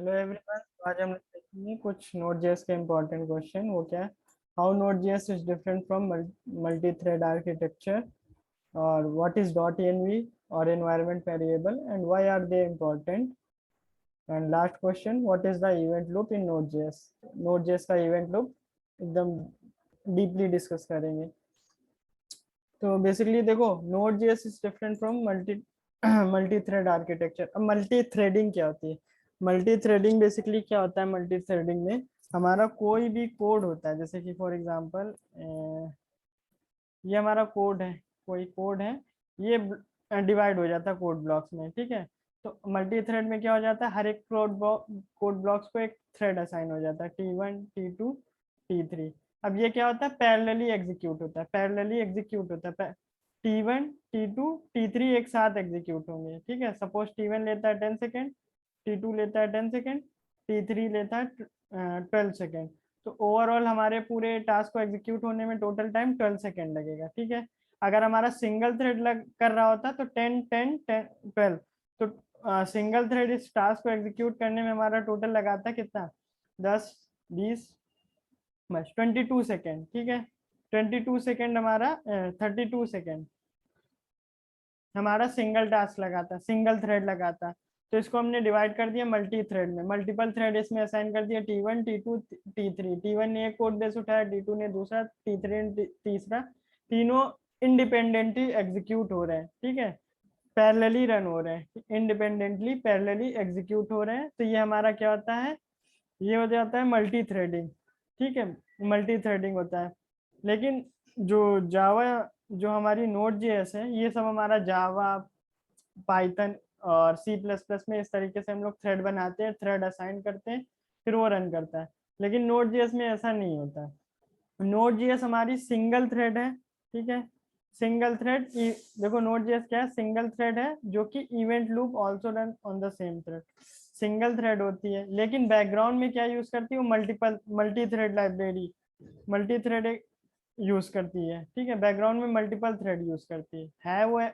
Hello everyone. आज हम लोग देखेंगे कुछ नोड.जेएस के इम्पोर्टेंट क्वेश्चन। वो क्या है? How node js is different from multi thread architecture, और what is dot env or environment variable and why are they important. And last question, what is the event loop in node js. Node js का event loop एकदम deeply discuss करेंगे। तो basically देखो, node js is different from multi thread architecture. अब multi threading क्या होती है? Multi threading basically क्या होता है? मल्टी थ्रेडिंग में हमारा कोई भी कोड होता है, जैसे कि फॉर एग्जांपल ये हमारा कोड है, कोई कोड है, ये डिवाइड हो जाता है कोड ब्लॉक्स में, ठीक है। तो मल्टी थ्रेड में क्या हो जाता है, हर एक कोड ब्लॉक्स को एक थ्रेड असाइन हो जाता है, T1 T2 T3। अब ये क्या होता है? पैरेलली एग्जीक्यूट होता है, पैरेलली एग्जीक्यूट होता है। T1 T2 T3 एक साथ एग्जीक्यूट होंगे, ठीक है। सपोज T1 लेता है 10 सेकेंड, T2 लेता है 10 सेकेंड, T3 लेता है 12 सेकेंड। तो ओवरऑल हमारे पूरे टास्क को एग्जीक्यूट होने में टोटल टाइम 12 सेकेंड लगेगा, ठीक है। अगर हमारा सिंगल थ्रेड कर रहा होता तो 10 10 10 12। तो सिंगल थ्रेड इस टास्क को एग्जीक्यूट करने में हमारा टोटल लगाता है कितना? 10 20 बस 22 सेकेंड, ठीक है। 22 सेकेंड हमारा 32 सेकेंड हमारा सिंगल टास्क लगाता, सिंगल थ्रेड लगाता। तो इसको हमने डिवाइड कर दिया मल्टी थ्रेड में, मल्टीपल थ्रेड इसमें असाइन कर दिया, T1 T2 T3। T1 ने एक कोड बेस उठाया, T2 ने दूसरा, T3 ने तीसरा। तीनों इंडिपेंडेंटली एग्जीक्यूट हो रहे हैं, ठीक है, पैरेलली रन हो रहे हैं, इंडिपेंडेंटली पैरेलली एग्जीक्यूट हो रहे हैं। तो ये हमारा क्या होता है? ये हो जाता है मल्टी थ्रेडिंग, ठीक है, मल्टी थ्रेडिंग होता है। लेकिन जो जावा, जो हमारी नोड.जेएस है, ये सब हमारा जावा, पाइथन और C++ में इस तरीके से हम लोग थ्रेड बनाते हैं, थ्रेड असाइन करते हैं, फिर वो रन करता है। लेकिन नोड.जेएस में ऐसा नहीं होता है। नोड.जेएस हमारी सिंगल थ्रेड है, ठीक है, सिंगल थ्रेड। देखो नोड.जेएस क्या है? सिंगल थ्रेड है जो कि event loop also run on the same thread. Single thread होती है, लेकिन बैकग्राउंड में क्या यूज करती है? Multi thread library, multi thread use करती है, ठीक है। बैकग्राउंड में मल्टीपल थ्रेड यूज करती है वो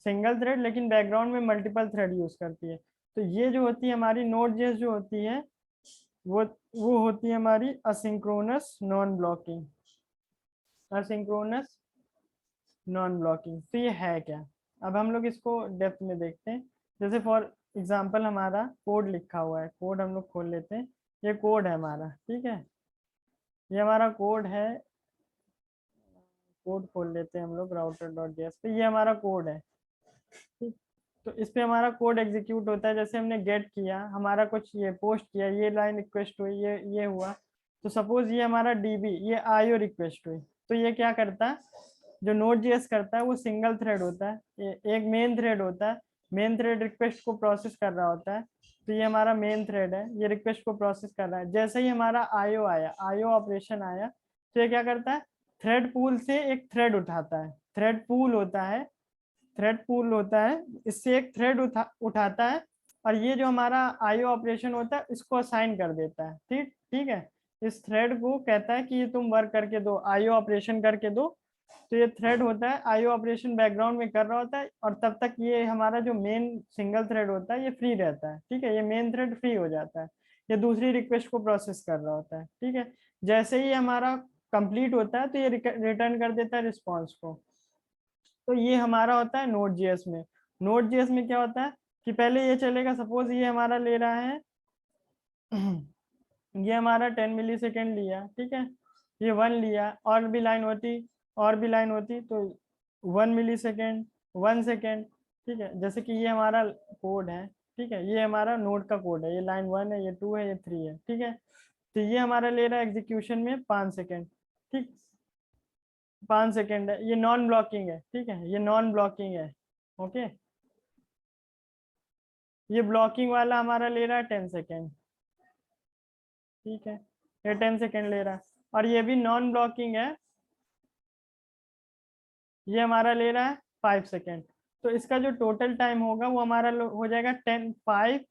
सिंगल थ्रेड, लेकिन बैकग्राउंड में मल्टीपल थ्रेड यूज करती है। तो ये जो होती है हमारी नोड.जेएस जो होती है, वो वो होती है हमारी asynchronous non blocking, asynchronous non blocking. तो ये है क्या? अब हम लोग इसको डेप्थ में देखते हैं। जैसे फॉर एग्जांपल हमारा कोड लिखा हुआ है, कोड हम लोग खोल लेते हैं। ये कोड है हमारा, ठीक है, ये हमारा कोड है। कोड खोल लेते हैं हम लोग router.js पे, ये हमारा कोड है, ठीक। तो इस पे हमारा कोड एग्जीक्यूट होता है। जैसे हमने गेट किया, हमारा कुछ ये पोस्ट किया, ये लाइन रिक्वेस्ट हुई, ये हुआ। तो सपोज ये हमारा डीबी, ये आईओ रिक्वेस्ट हुई। तो ये क्या करता है? जो नोड.जेएस करता है वो सिंगल थ्रेड होता है, एक मेन थ्रेड होता है। मेन थ्रेड रिक्वेस्ट को प्रोसेस कर रहा होता है। तो ये हमारा मेन थ्रेड है, ये रिक्वेस्ट को प्रोसेस कर रहा है। जैसे ही हमारा आईओ आया, आईओ ऑपरेशन आया, तो ये क्या करता है? थ्रेड पूल से एक थ्रेड उठाता है, थ्रेड पूल होता है, थ्रेड पूल होता है, इससे एक थ्रेड उठाता है। और ये जो हमारा आईओ ऑपरेशन होता है, इसको असाइन कर देता है, ठीक ठीक है। इस थ्रेड को कहता है कि ये तुम वर्क करके दो, आईओ ऑपरेशन करके दो। तो ये थ्रेड होता है, आईओ ऑपरेशन बैकग्राउंड में कर रहा होता है, और तब तक ये हमारा जो मेन सिंगल थ्रेड होता है ये फ्री रहता है, ठीक है। ये मेन थ्रेड फ्री हो जाता है, ये दूसरी रिक्वेस्ट को प्रोसेस कर रहा होता है, ठीक है। जैसे ही हमारा कंप्लीट होता है, तो ये रिटर्न कर देता है रिस्पॉन्स को। तो ये हमारा होता है नोड.जेएस में। नोड.जेएस में क्या होता है कि पहले ये चलेगा, सपोज ये हमारा ले रहा है ये हमारा 10 मिली सेकेंड लिया, ठीक है, ये 1 लिया, और भी लाइन होती, और भी लाइन होती, तो 1 मिली सेकेंड, 1 सेकेंड, ठीक है। जैसे कि ये हमारा कोड है, ठीक है, ये हमारा नोड का कोड है, ये लाइन 1 है, ये 2 है, ये 3 है, ठीक है। तो ये हमारा ले रहा है एग्जीक्यूशन में 5 सेकेंड, ठीक, 5 सेकेंड है। ये नॉन ब्लॉकिंग है, ठीक है, ये नॉन ब्लॉकिंग है, ओके। ये ब्लॉकिंग वाला हमारा ले रहा है 10 सेकेंड, ठीक है, ये 10 सेकेंड ले रहा है। और ये भी नॉन ब्लॉकिंग है, ये हमारा ले रहा है 5 सेकेंड। तो इसका जो टोटल टाइम होगा वो हमारा हो जाएगा 5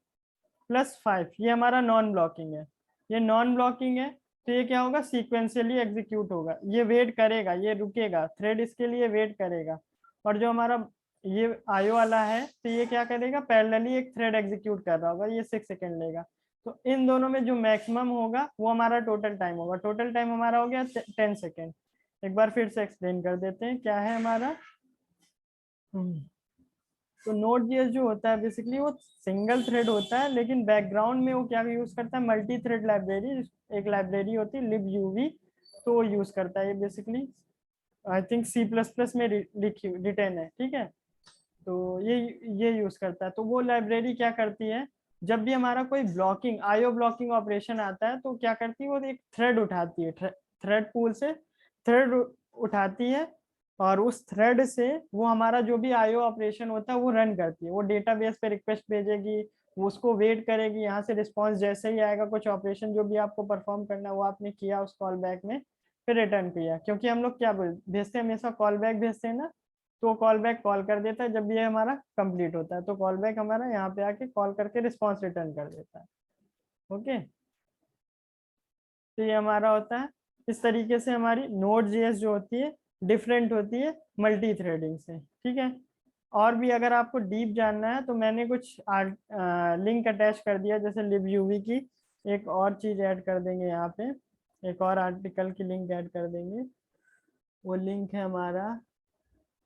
+ 5। ये हमारा नॉन ब्लॉकिंग है, ये नॉन ब्लॉकिंग है। तो ये क्या होगा? सीक्वेंशियली एग्जीक्यूट होगा, ये वेट करेगा, ये रुकेगा, थ्रेड इसके लिए वेट करेगा। और जो हमारा ये आईओ वाला है, तो ये क्या करेगा? पैरेलली एक थ्रेड एग्जीक्यूट कर रहा होगा, ये 6 सेकेंड लेगा। तो इन दोनों में जो मैक्सिमम होगा वो हमारा टोटल टाइम होगा। टोटल टाइम हमारा हो गया 10 सेकेंड। एक बार फिर से एक्सप्लेन कर देते हैं क्या है हमारा। तो नोड जेएस जो होता है बेसिकली वो सिंगल थ्रेड होता है, लेकिन बैकग्राउंड में वो क्या यूज करता है, मल्टी थ्रेड लाइब्रेरी, एक लाइब्रेरी होती है libUV, तो वो यूज करता है। ये बेसिकली आई थिंक C++ में लिखी रिटेन है, ठीक है। तो ये यूज करता है। तो वो लाइब्रेरी क्या करती है, जब भी हमारा कोई ब्लॉकिंग आईओ ब्लॉकिंग ऑपरेशन आता है तो क्या करती है, वो एक थ्रेड उठाती है, थ्रेड पूल से थ्रेड उठाती है, और उस थ्रेड से वो हमारा जो भी आईओ ऑपरेशन होता है वो रन करती है। वो डेटाबेस पे रिक्वेस्ट भेजेगी, वो उसको वेट करेगी, यहाँ से रिस्पॉन्स जैसे ही आएगा, कुछ ऑपरेशन जो भी आपको परफॉर्म करना है वो आपने किया उस कॉल बैक में, फिर रिटर्न किया। क्योंकि हम लोग क्या भेजते हैं, हमेशा कॉल बैक भेजते हैं ना, तो कॉल बैक कॉल कर देता है जब भी ये हमारा कंप्लीट होता है, तो कॉल बैक हमारा यहाँ पे आके कॉल करके रिस्पॉन्स रिटर्न कर देता है। ओके, तो ये हमारा होता है। इस तरीके से हमारी नोड जेएस जो होती है डिफरेंट होती है मल्टी थ्रेडिंग से, ठीक है। और भी अगर आपको डीप जानना है तो मैंने कुछ लिंक अटैच कर दिया, जैसे libUV की एक और चीज ऐड कर देंगे यहाँ पे, एक और आर्टिकल की लिंक ऐड कर देंगे। वो लिंक है हमारा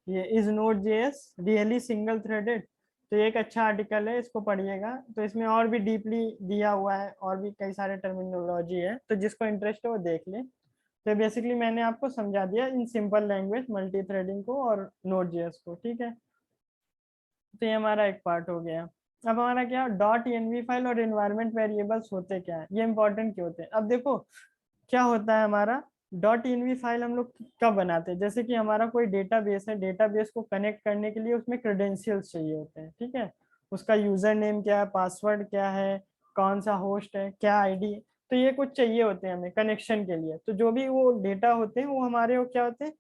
ये is node JS really single threaded. तो ये एक अच्छा आर्टिकल है, इसको पढ़िएगा। तो इसमें और भी डीपली दिया हुआ है, और भी कई सारे टर्मिनोलॉजी है, तो जिसको इंटरेस्ट है वो देख ले। तो बेसिकली मैंने आपको समझा दिया in simple language multi threading को और नोड जेएस को, ठीक है। तो ये हमारा एक पार्ट हो गया। अब हमारा क्या डॉट एनवी फाइल और इन्वायरमेंट वेरिएबल्स होते क्या है, ये इंपॉर्टेंट क्यों होते हैं। अब देखो क्या होता है हमारा डॉट इनवी फाइल हम लोग कब बनाते हैं, जैसे कि हमारा कोई डेटाबेस है, डेटाबेस को कनेक्ट करने के लिए उसमें क्रेडेंशियल्स चाहिए होते हैं, ठीक है। उसका यूजर नेम क्या है, पासवर्ड क्या है, कौन सा होस्ट है, क्या आईडी, तो ये कुछ चाहिए होते हैं हमें कनेक्शन के लिए। तो जो भी वो डेटा होते हैं वो हमारे वो क्या होते हैं,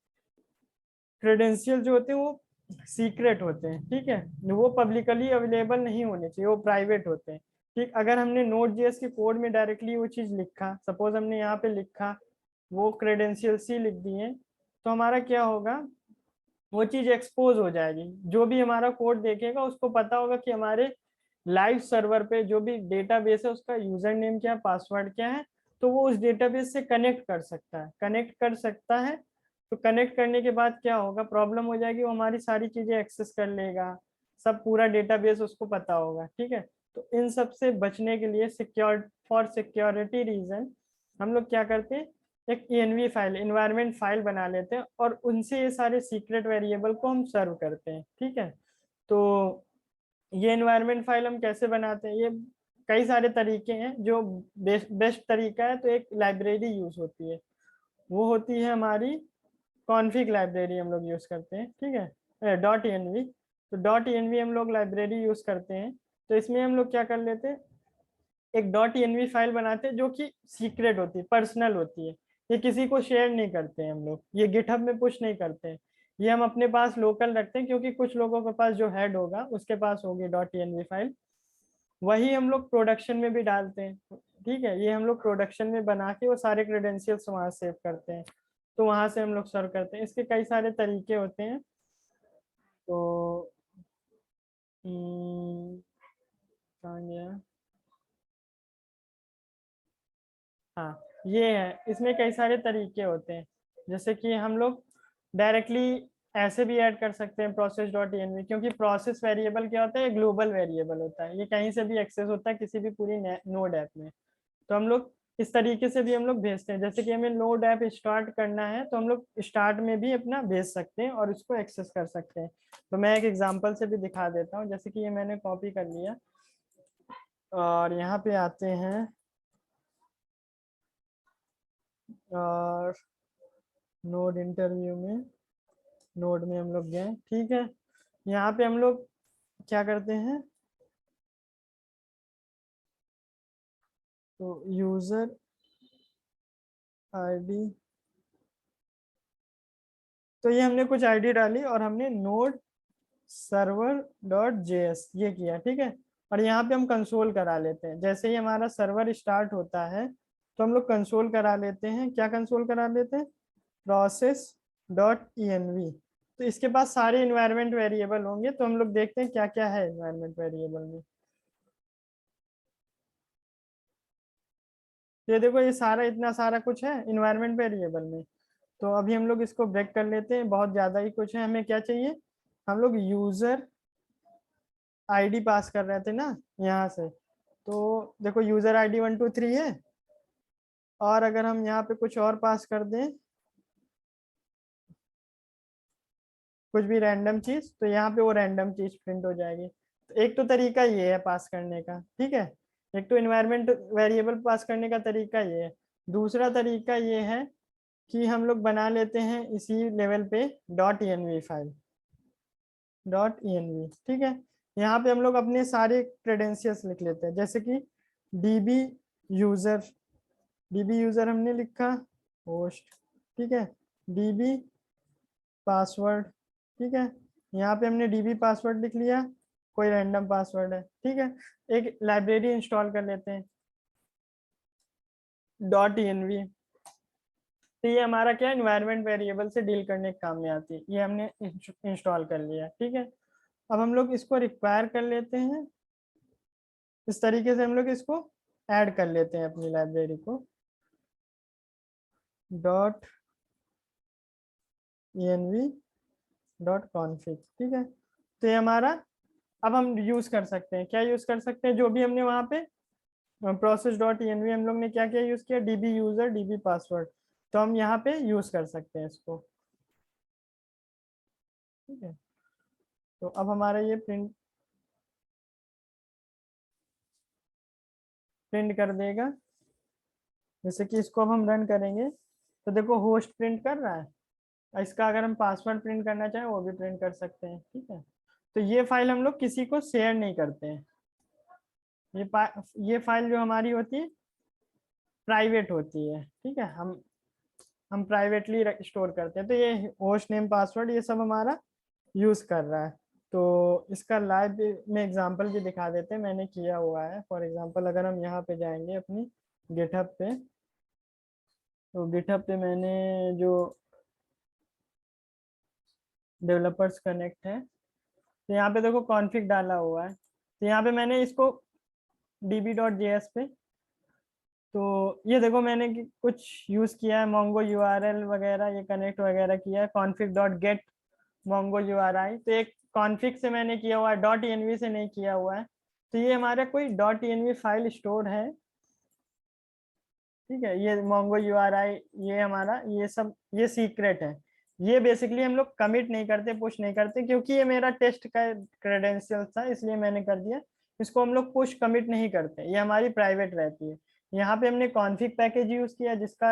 क्रेडेंशियल जो होते हैं वो सीक्रेट होते हैं, ठीक है। वो पब्लिकली अवेलेबल नहीं होने चाहिए, वो प्राइवेट होते हैं, ठीक। अगर हमने नोड जेएस के कोड में डायरेक्टली वो चीज लिखा, सपोज हमने यहाँ पे लिखा वो क्रेडेंशियल सी लिख दिए, तो हमारा क्या होगा, वो चीज एक्सपोज हो जाएगी। जो भी हमारा कोड देखेगा उसको पता होगा कि हमारे लाइव सर्वर पे जो भी डेटाबेस है उसका यूजर नेम क्या है, पासवर्ड क्या है, तो वो उस डेटाबेस से कनेक्ट कर सकता है, कनेक्ट कर सकता है। तो कनेक्ट करने के बाद क्या होगा, प्रॉब्लम हो जाएगी, वो हमारी सारी चीजें एक्सेस कर लेगा, सब पूरा डेटाबेस उसको पता होगा, ठीक है। तो इन सब से बचने के लिए फॉर सिक्योरिटी रीजन हम लोग क्या करते हैं, एक env फाइल इन्वायरमेंट फाइल बना लेते हैं, और उनसे ये सारे सीक्रेट वेरिएबल को हम सर्व करते हैं, ठीक है। तो ये इन्वायरमेंट फाइल हम कैसे बनाते हैं, ये कई सारे तरीके हैं। जो बेस्ट तरीका है, तो एक लाइब्रेरी यूज होती है, वो होती है हमारी कॉन्फिग लाइब्रेरी, हम लोग यूज करते हैं, ठीक है, डॉट env। तो डॉट env हम लोग लाइब्रेरी यूज करते हैं। तो इसमें हम लोग क्या कर लेते हैं, एक डॉट env फाइल बनाते हैं जो कि सीक्रेट होती है, पर्सनल होती है। ये किसी को शेयर नहीं करते हैं हम लोग, ये गिटहब में पुश नहीं करते हैं, ये हम अपने पास लोकल रखते हैं, क्योंकि कुछ लोगों के पास जो हेड होगा उसके पास होगी डॉट env फाइल, वही हम लोग प्रोडक्शन में भी डालते हैं, ठीक है। ये हम लोग प्रोडक्शन में बना के वो सारे क्रेडेंशियल्स वहां सेव करते हैं, तो वहां से हम लोग सर्व करते हैं। इसके कई सारे तरीके होते हैं। तो कहाँ गया, हाँ ये है, इसमें कई सारे तरीके होते हैं। जैसे कि हम लोग डायरेक्टली ऐसे भी ऐड कर सकते हैं प्रोसेस डॉट env, क्योंकि प्रोसेस वेरिएबल क्या होता है, ग्लोबल वेरिएबल होता है, ये कहीं से भी एक्सेस होता है किसी भी पूरी नोड ऐप में। तो हम लोग इस तरीके से भी हम लोग भेजते हैं, जैसे कि हमें नोड ऐप स्टार्ट करना है तो हम लोग स्टार्ट में भी अपना भेज सकते हैं और उसको एक्सेस कर सकते हैं। तो मैं एक एग्जांपल से भी दिखा देता हूँ, जैसे कि ये मैंने कॉपी कर लिया, और यहाँ पे आते हैं, और नोड इंटरव्यू में, नोड में हम लोग गए, ठीक है। यहाँ पे हम लोग क्या करते हैं, तो यूजर आईडी, तो ये हमने कुछ आईडी डाली और हमने नोड सर्वर डॉट जेएस ये किया, ठीक है। और यहाँ पे हम कंसोल करा लेते हैं, जैसे ही हमारा सर्वर स्टार्ट होता है तो हम लोग कंसोल करा लेते हैं। क्या कंसोल करा लेते हैं, प्रोसेस डॉट env। तो इसके पास सारे इन्वायरमेंट वेरिएबल होंगे, तो हम लोग देखते हैं क्या क्या है इन्वायरमेंट वेरिएबल में। ये देखो ये सारा इतना सारा कुछ है इन्वायरमेंट वेरिएबल में। तो अभी हम लोग इसको ब्रेक कर लेते हैं, बहुत ज्यादा ही कुछ है। हमें क्या चाहिए, हम लोग यूजर आईडी पास कर रहे थे ना यहाँ से। तो देखो यूजर आईडी 123 है, और अगर हम यहाँ पे कुछ और पास कर दें, कुछ भी रैंडम चीज, तो यहाँ पे वो रैंडम चीज प्रिंट हो जाएगी। तो एक तो तरीका ये है पास करने का, ठीक है। एक तो इन्वायरमेंट वेरिएबल पास करने का तरीका ये है। दूसरा तरीका ये है कि हम लोग बना लेते हैं इसी लेवल पे dot env file, dot env, ठीक है। यहाँ पे हम लोग अपने सारे क्रेडेंशियल्स लिख लेते हैं, जैसे कि db यूजर, db यूजर हमने लिखा, होस्ट, ठीक है, db पासवर्ड, ठीक है। यहाँ पे हमने db पासवर्ड लिख लिया, कोई रैंडम पासवर्ड है, ठीक है। एक लाइब्रेरी इंस्टॉल कर लेते हैं डॉट env। तो ये हमारा क्या एनवायरनमेंट वेरिएबल से डील करने के काम में आती है, ये हमने इंस्टॉल कर लिया, ठीक है। अब हम लोग इसको रिक्वायर कर लेते हैं, इस तरीके से हम लोग इसको ऐड कर लेते हैं अपनी लाइब्रेरी को, डॉट env डॉट कॉन्फिग, ठीक है। तो ये हमारा, अब हम यूज कर सकते हैं, क्या यूज कर सकते हैं, जो भी हमने वहां पे प्रोसेस डॉट env हम लोग ने क्या क्या यूज किया, db यूजर db पासवर्ड, तो हम यहाँ पे यूज कर सकते हैं इसको, ठीक है। तो अब हमारा ये प्रिंट प्रिंट कर देगा। जैसे कि इसको अब हम रन करेंगे, तो देखो होस्ट प्रिंट कर रहा है, और इसका अगर हम पासवर्ड प्रिंट करना चाहें वो भी प्रिंट कर सकते हैं, ठीक है। तो ये फाइल हम लोग किसी को शेयर नहीं करते हैं, ये फाइल जो हमारी होती है प्राइवेट होती है, ठीक है। हम प्राइवेटली स्टोर करते हैं। तो ये होस्ट नेम पासवर्ड ये सब हमारा यूज कर रहा है। तो इसका लाइव में एग्जांपल भी दिखा देते हैं, मैंने किया हुआ है। फॉर एग्जांपल अगर हम यहाँ पे जाएंगे अपनी गिटहब पे, तो गिटहब पे मैंने जो डेवलपर्स कनेक्ट है, तो यहाँ पे देखो कॉन्फ़िग डाला हुआ है। तो यहाँ पे मैंने इसको db.js पे, तो ये देखो मैंने कुछ यूज किया है, मोंगो यूआरएल वगैरह, ये कनेक्ट वगैरह किया है, config.get मोंगो यूआरआई। तो एक कॉन्फ़िग से मैंने किया हुआ है, डॉट env से नहीं किया हुआ है। तो ये हमारा कोई डॉट env फाइल स्टोर है, ठीक है। ये मोंगो यूआरआई, ये हमारा ये सब ये सीक्रेट है। ये बेसिकली हम लोग कमिट नहीं करते, पुश नहीं करते, क्योंकि ये मेरा टेस्ट का क्रेडेंशियल था इसलिए मैंने कर दिया। इसको हम लोग पुश कमिट नहीं करते, ये हमारी प्राइवेट रहती है। यहाँ पे हमने कॉन्फ़िग पैकेज यूज किया जिसका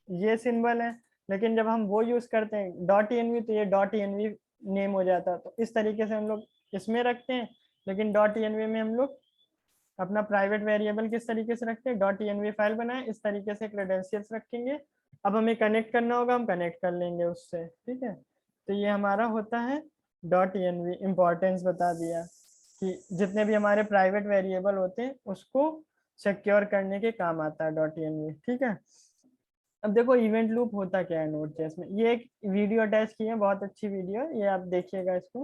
ये सिंबल है, लेकिन जब हम वो यूज करते हैं डॉट env, तो ये डॉट env नेम हो जाता है। तो इस तरीके से हम लोग इसमें रखते हैं, लेकिन डॉट env में हम लोग अपना प्राइवेट वेरिएबल किस तरीके से रखते हैं, डॉट env फाइल बनाए, इस तरीके से क्रेडेंशियल्स रखेंगे। अब हमें कनेक्ट करना होगा, हम कनेक्ट कर लेंगे उससे, ठीक है। तो ये हमारा होता है डॉट env। इंपॉर्टेंस बता दिया कि जितने भी हमारे प्राइवेट वेरिएबल होते हैं उसको सिक्योर करने के काम आता है डॉट env, ठीक है। अब देखो इवेंट लूप होता क्या है नोड.जेएस में, ये एक वीडियो अटैच की है, बहुत अच्छी वीडियो है, ये आप देखिएगा इसको।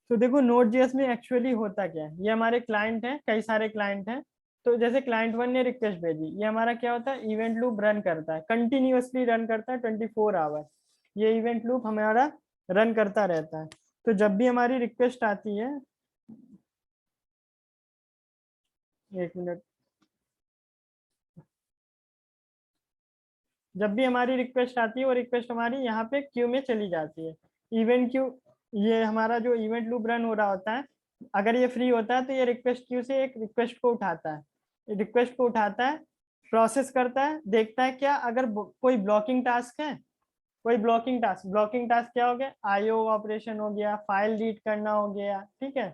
तो देखो नोड.जेएस में एक्चुअली होता क्या है, ये हमारे क्लाइंट हैं, कई सारे क्लाइंट हैं। तो जैसे क्लाइंट वन ने रिक्वेस्ट भेजी, ये हमारा क्या होता है, इवेंट लूप रन करता है, कंटिन्यूअसली रन करता है 24 आवर। ये इवेंट लूप हमारा रन करता रहता है। तो जब भी हमारी रिक्वेस्ट आती है, एक मिनट, जब भी हमारी रिक्वेस्ट आती है वो रिक्वेस्ट हमारी यहाँ पे क्यू में चली जाती है, इवेंट क्यू। ये हमारा जो इवेंट लूप रन हो रहा होता है, अगर ये फ्री होता है तो ये रिक्वेस्ट क्यू से एक रिक्वेस्ट को उठाता है, रिक्वेस्ट को उठाता है, प्रोसेस करता है, देखता है क्या अगर कोई ब्लॉकिंग टास्क है, कोई ब्लॉकिंग टास्क क्या हो गया, आईओ ऑपरेशन हो गया, फाइल रीड करना हो गया, ठीक है।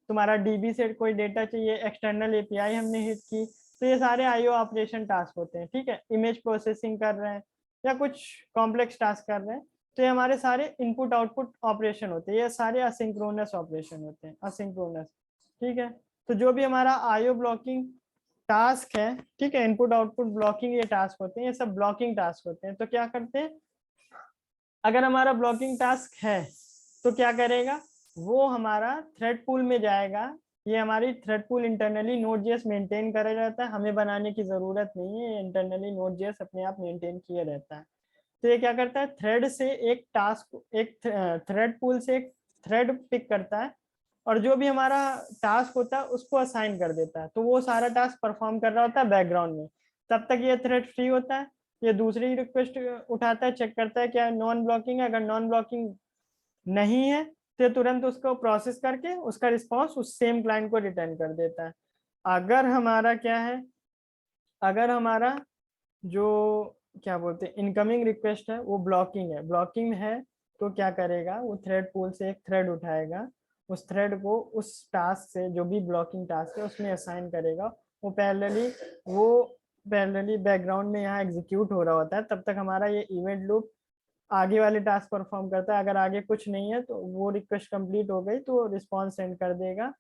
तुम्हारा डीबी से कोई डेटा चाहिए, एक्सटर्नल एपीआई हमने हिट की, तो ये सारे आईओ ऑपरेशन टास्क होते हैं, ठीक है। इमेज प्रोसेसिंग कर रहे हैं या कुछ कॉम्प्लेक्स टास्क कर रहे हैं, तो ये हमारे सारे इनपुट आउटपुट ऑपरेशन होते हैं, ये सारे असिंक्रोनस ऑपरेशन होते हैं, असिंक्रोनस, ठीक है। तो जो भी हमारा आईओ ब्लॉकिंग टास्क है, ठीक है, इनपुट आउटपुट ब्लॉकिंग ये टास्क होते हैं, ये सब ब्लॉकिंग टास्क होते हैं। तो क्या करते हैं, अगर हमारा ब्लॉकिंग टास्क है तो क्या करेगा, वो हमारा थ्रेड पूल में जाएगा, ये हमारी thread pool internally Node.js maintain करा रहता है, हमें बनाने की जरूरत नहीं है, इंटरनली Node.js अपने आप मेंटेन किया रहता है। तो ये क्या करता है, थ्रेड से एक टास्क, एक थ्रेड पूल से एक थ्रेड पिक करता है और जो भी हमारा टास्क होता है उसको असाइन कर देता है, तो वो सारा टास्क परफॉर्म कर रहा होता है बैकग्राउंड में। तब तक ये थ्रेड फ्री होता है, ये दूसरी रिक्वेस्ट उठाता है, चेक करता है क्या नॉन ब्लॉकिंग है, अगर नॉन ब्लॉकिंग नहीं है तो तुरंत उसको प्रोसेस करके उसका रिस्पॉन्स उस सेम क्लाइंट को रिटर्न कर देता है। अगर हमारा क्या है, अगर हमारा जो क्या बोलते हैं इनकमिंग रिक्वेस्ट है वो ब्लॉकिंग है तो क्या करेगा, वो थ्रेड पूल से एक थ्रेड उठाएगा, उस थ्रेड को उस टास्क से जो भी ब्लॉकिंग टास्क है उसमें असाइन करेगा। वो पैरेलली बैकग्राउंड में यहाँ एग्जीक्यूट हो रहा होता है, तब तक हमारा ये इवेंट लूप आगे वाले टास्क परफॉर्म करता है। अगर आगे कुछ नहीं है तो वो रिक्वेस्ट कंप्लीट हो गई तो रिस्पॉन्स सेंड कर देगा।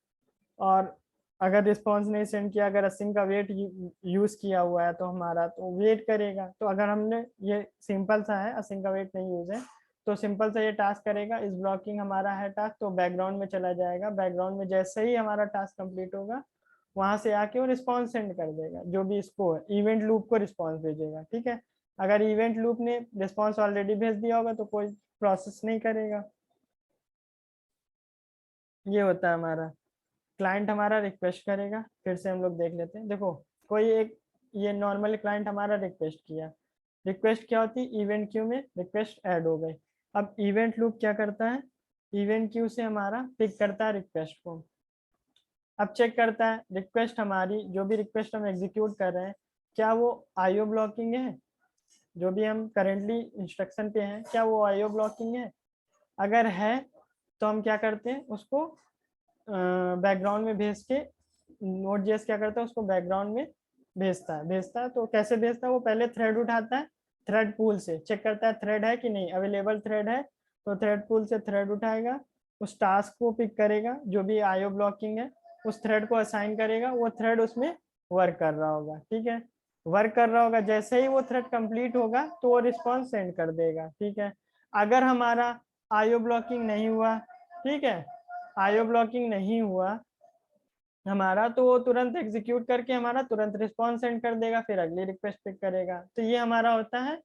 और अगर रिस्पॉन्स नहीं सेंड किया, अगर असिंक का वेट यूज किया हुआ है तो हमारा तो वेट करेगा। तो अगर हमने ये सिंपल सा है, असिंक का वेट नहीं यूज है, तो सिंपल सा ये टास्क करेगा, इस ब्लॉकिंग हमारा है टास्क तो बैकग्राउंड में चला जाएगा, बैकग्राउंड में जैसे ही हमारा टास्क कंप्लीट होगा वहां से आके वो रिस्पॉन्स सेंड कर देगा, जो भी इसको इवेंट लूप को रिस्पॉन्स भेजेगा। ठीक है, अगर इवेंट लूप ने रिस्पॉन्स ऑलरेडी भेज दिया होगा तो कोई प्रोसेस नहीं करेगा। ये होता है हमारा क्लाइंट, हमारा रिक्वेस्ट करेगा। फिर से हम लोग देख लेते हैं, देखो कोई एक ये नॉर्मल क्लाइंट हमारा रिक्वेस्ट किया, रिक्वेस्ट क्या होती है, इवेंट क्यू में रिक्वेस्ट ऐड हो गई। अब इवेंट लूप क्या करता है, इवेंट क्यू से हमारा पिक करता है रिक्वेस्ट को। अब चेक करता है रिक्वेस्ट हमारी, जो भी रिक्वेस्ट हम एग्जीक्यूट कर रहे हैं क्या वो आईओ ब्लॉकिंग है, जो भी हम करेंटली इंस्ट्रक्शन पे हैं क्या वो आईओ ब्लॉकिंग है। अगर है तो हम क्या करते हैं, उसको बैकग्राउंड में भेज के Node.js क्या करता है, उसको बैकग्राउंड में भेजता है। तो कैसे भेजता है, वो पहले थ्रेड उठाता है, थ्रेड पूल से चेक करता है थ्रेड है कि नहीं, अवेलेबल थ्रेड है तो थ्रेड पूल से थ्रेड उठाएगा, उस टास्क को पिक करेगा जो भी आईओ ब्लॉकिंग है, उस थ्रेड को असाइन करेगा, वो थ्रेड उसमें वर्क कर रहा होगा। ठीक है, वर्क कर रहा होगा, जैसे ही वो थ्रेड कंप्लीट होगा तो वो रिस्पॉन्स सेंड कर देगा। ठीक है, अगर हमारा आईओ ब्लॉकिंग नहीं हुआ, ठीक है, आईओ ब्लॉकिंग नहीं हुआ हमारा, तो वो तुरंत एग्जीक्यूट करके हमारा तुरंत रिस्पॉन्स सेंड कर देगा, फिर अगली रिक्वेस्ट पिक करेगा। तो ये हमारा होता है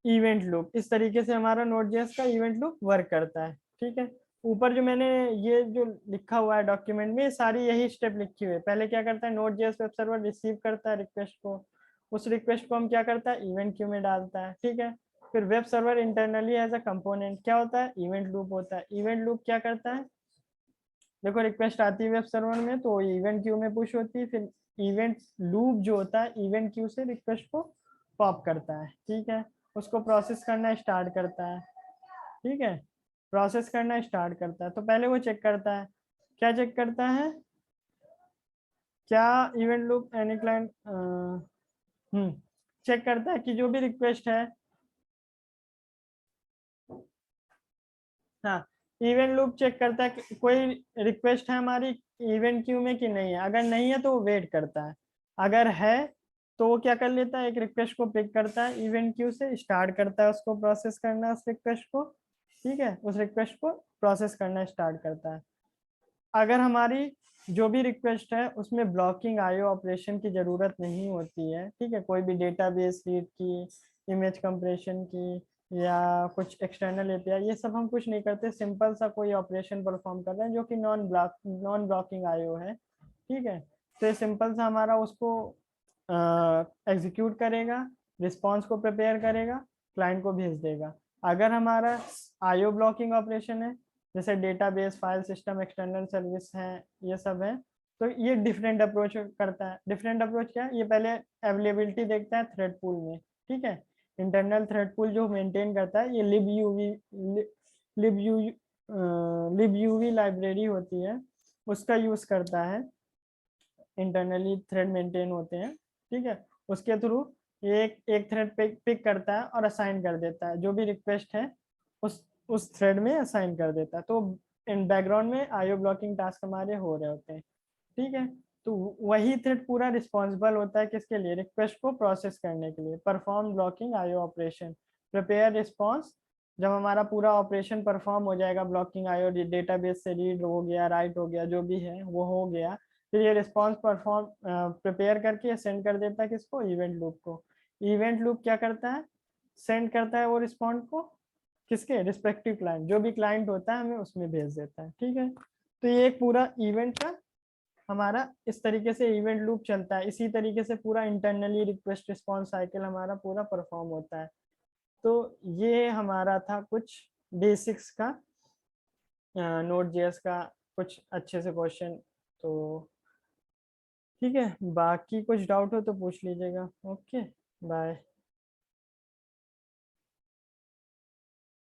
इवेंट लूप। इस तरीके से हमारा Node.js का इवेंट लूप वर्क करता है। ठीक है, ऊपर जो मैंने ये जो लिखा हुआ है डॉक्यूमेंट में, सारी यही स्टेप लिखी हुई है। पहले क्या करता है, Node.js वेब सर्वर रिसीव करता है रिक्वेस्ट को, उस रिक्वेस्ट को हम क्या करता है, इवेंट क्यू में डालता है। ठीक है, फिर web server internally as a component क्या होता है, इवेंट लूप होता है। इवेंट लूप क्या करता है, देखो रिक्वेस्ट आती है वेब सर्वर में तो इवेंट क्यू में पुश होती है, फिर इवेंट लूप जो होता है इवेंट क्यू से रिक्वेस्ट को पॉप करता है। ठीक है, उसको प्रोसेस करना स्टार्ट करता है। ठीक है, प्रोसेस करना स्टार्ट करता है तो पहले वो चेक करता है, क्या चेक करता है, क्या event loop any client, check करता है कि जो भी रिक्वेस्ट है, हाँ, इवेंट लूप चेक करता है कि कोई रिक्वेस्ट है हमारी इवेंट क्यू में कि नहीं है, अगर नहीं है तो वो वेट करता है, अगर है तो वो क्या कर लेता है, एक रिक्वेस्ट को पिक करता है इवेंट क्यू से, स्टार्ट करता है उसको प्रोसेस करना उस रिक्वेस्ट को। ठीक है, उस रिक्वेस्ट को प्रोसेस करना स्टार्ट करता है। अगर हमारी जो भी रिक्वेस्ट है उसमें ब्लॉकिंग आईओ ऑपरेशन की जरूरत नहीं होती है, ठीक है, कोई भी डेटाबेस रीड की, इमेज कंप्रेशन की, या कुछ एक्सटर्नल एपीआई, ये सब हम कुछ नहीं करते, सिंपल सा कोई ऑपरेशन परफॉर्म कर रहे हैं जो कि नॉन ब्लॉकिंग आईओ है। ठीक है, तो ये सिंपल सा हमारा उसको एग्जीक्यूट करेगा, रिस्पॉन्स को प्रिपेयर करेगा, क्लाइंट को भेज देगा। अगर हमारा आईओ ब्लॉकिंग ऑपरेशन है, जैसे database, file system, external service है, ये सब है, तो ये डिफरेंट अप्रोच करता है। डिफरेंट अप्रोच क्या है, ये पहले अवेलेबिलिटी देखता है थ्रेड पूल में। ठीक है, इंटरनल थ्रेड पूल जो मेंटेन करता है, ये लिब यूवी लाइब्रेरी होती है, उसका यूज करता है, इंटरनली थ्रेड मेंटेन होते हैं। ठीक है, उसके थ्रू एक एक थ्रेड पिक करता है और असाइन कर देता है, जो भी रिक्वेस्ट है उस थ्रेड में असाइन कर देता है। तो इन बैकग्राउंड में आईओ ब्लॉकिंग टास्क हमारे हो रहे होते हैं। ठीक है, तो वही थ्रेड पूरा रिस्पॉन्सिबल होता है किसके लिए, रिक्वेस्ट को प्रोसेस करने के लिए, perform blocking IO operation, prepare response जब हमारा पूरा ऑपरेशन परफॉर्म हो जाएगा, ब्लॉकिंग आयो, डेटाबेस से रीड हो गया, राइट हो गया, जो भी है वो हो गया, फिर ये रिस्पॉन्स परफॉर्म प्रिपेयर करके सेंड कर देता है किसको, इवेंट लूप को। इवेंट लूप क्या करता है, सेंड करता है वो रिस्पॉन्ड को किसके रिस्पेक्टिव क्लाइंट, जो भी क्लाइंट होता है हमें उसमें भेज देता है। ठीक है, तो ये एक पूरा इवेंट का हमारा इस तरीके से इवेंट लूप चलता है। इसी तरीके से पूरा इंटरनली रिक्वेस्ट रिस्पॉन्स साइकिल हमारा पूरा परफॉर्म होता है। तो ये हमारा था कुछ बेसिक्स का नोड जेएस का, कुछ अच्छे से क्वेश्चन। तो ठीक है, बाकी कुछ डाउट हो तो पूछ लीजिएगा। Okay, bye.